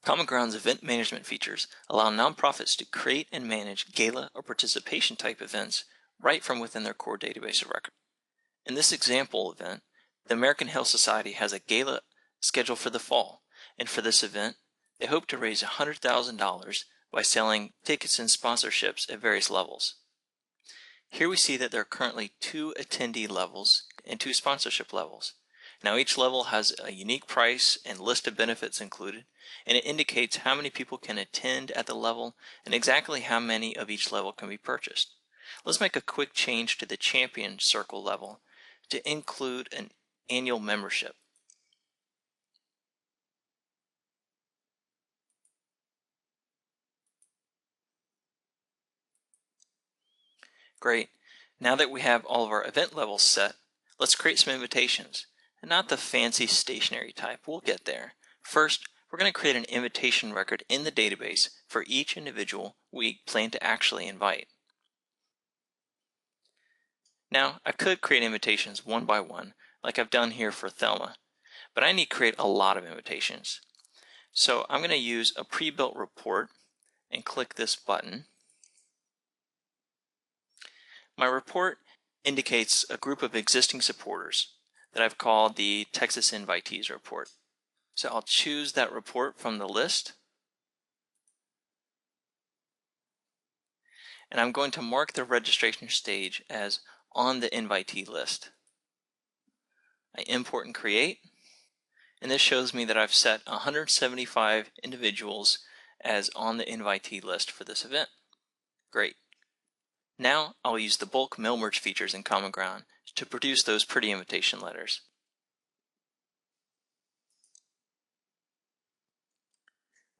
Common Ground's event management features allow nonprofits to create and manage gala or participation type events right from within their core database of record. In this example event, the American Health Society has a gala scheduled for the fall, and for this event, they hope to raise $100,000 by selling tickets and sponsorships at various levels. Here we see that there are currently 2 attendee levels and 2 sponsorship levels. Now each level has a unique price and list of benefits included, and it indicates how many people can attend at the level and exactly how many of each level can be purchased. Let's make a quick change to the Champion Circle level to include an annual membership. Great. Now that we have all of our event levels set, let's create some invitations. And not the fancy stationery type, we'll get there. First, we're going to create an invitation record in the database for each individual we plan to actually invite. Now, I could create invitations one by one, like I've done here for Thelma, but I need to create a lot of invitations. So I'm going to use a pre-built report and click this button. My report indicates a group of existing supporters that I've called the Texas Invitees Report. So I'll choose that report from the list, and I'm going to mark the registration stage as on the invitee list. I import and create, and this shows me that I've set 175 individuals as on the invitee list for this event. Great. Now I'll use the bulk mail merge features in Common Ground to produce those pretty invitation letters.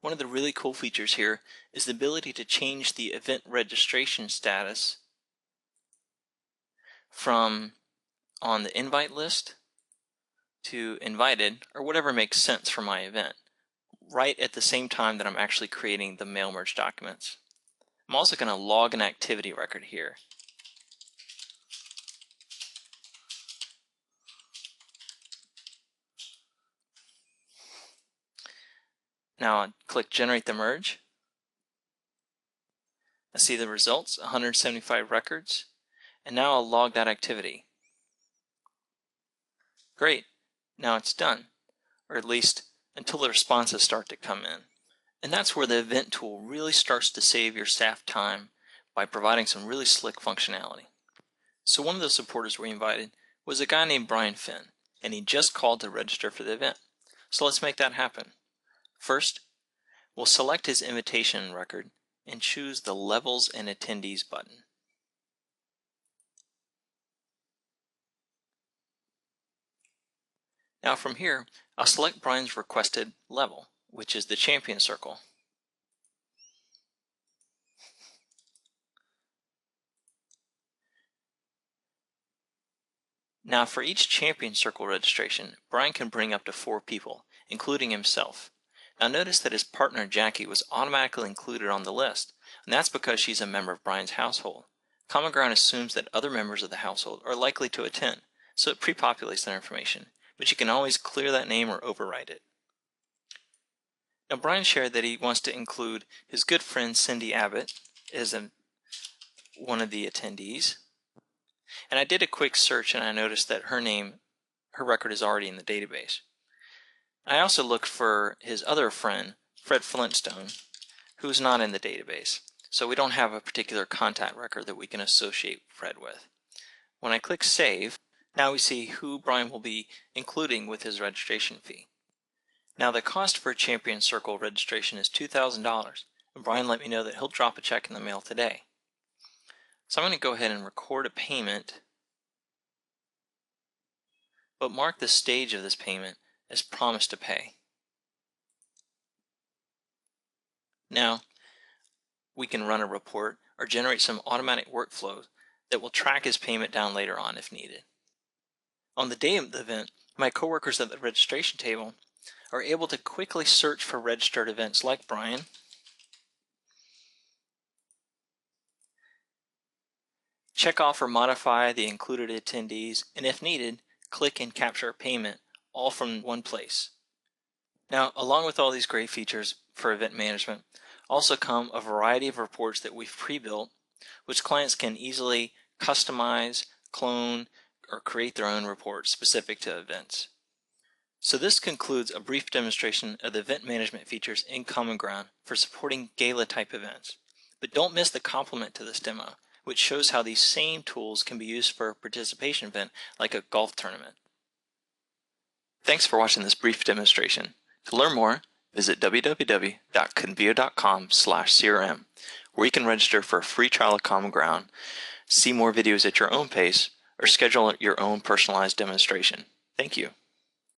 One of the really cool features here is the ability to change the event registration status from on the invite list to invited, or whatever makes sense for my event, right at the same time that I'm actually creating the mail merge documents. I'm also going to log an activity record here. Now I'll click Generate the Merge. I see the results, 175 records, and now I'll log that activity. Great, now it's done, or at least until the responses start to come in. And that's where the event tool really starts to save your staff time by providing some really slick functionality. So one of the supporters we invited was a guy named Brian Finn, and he just called to register for the event. So let's make that happen. First, we'll select his invitation record and choose the Levels and Attendees button. Now from here, I'll select Brian's requested level, which is the Champion Circle. Now for each Champion Circle registration, Brian can bring up to 4 people, including himself. Now notice that his partner Jackie was automatically included on the list, and that's because she's a member of Brian's household. Common Ground assumes that other members of the household are likely to attend, so it pre-populates their information, but you can always clear that name or overwrite it. Now Brian shared that he wants to include his good friend Cindy Abbott as one of the attendees, and I did a quick search and I noticed that her record is already in the database. I also looked for his other friend, Fred Flintstone, who's not in the database, so we don't have a particular contact record that we can associate Fred with. When I click Save, now we see who Brian will be including with his registration fee. Now the cost for a Champion Circle registration is $2,000, and Brian let me know that he'll drop a check in the mail today. So I'm going to go ahead and record a payment, but mark the stage of this payment as promised to pay. Now, we can run a report or generate some automatic workflow that will track his payment down later on if needed. On the day of the event, my coworkers at the registration table are able to quickly search for registered events like Brian, check off or modify the included attendees, and if needed, click and capture a payment all from one place. Now, along with all these great features for event management, also come a variety of reports that we've pre-built, which clients can easily customize, clone, or create their own reports specific to events. So this concludes a brief demonstration of the event management features in Common Ground for supporting gala type events. But don't miss the complement to this demo, which shows how these same tools can be used for a participation event like a golf tournament. Thanks for watching this brief demonstration. To learn more, visit www.convio.com/crm, where you can register for a free trial of Common Ground, see more videos at your own pace, or schedule your own personalized demonstration. Thank you.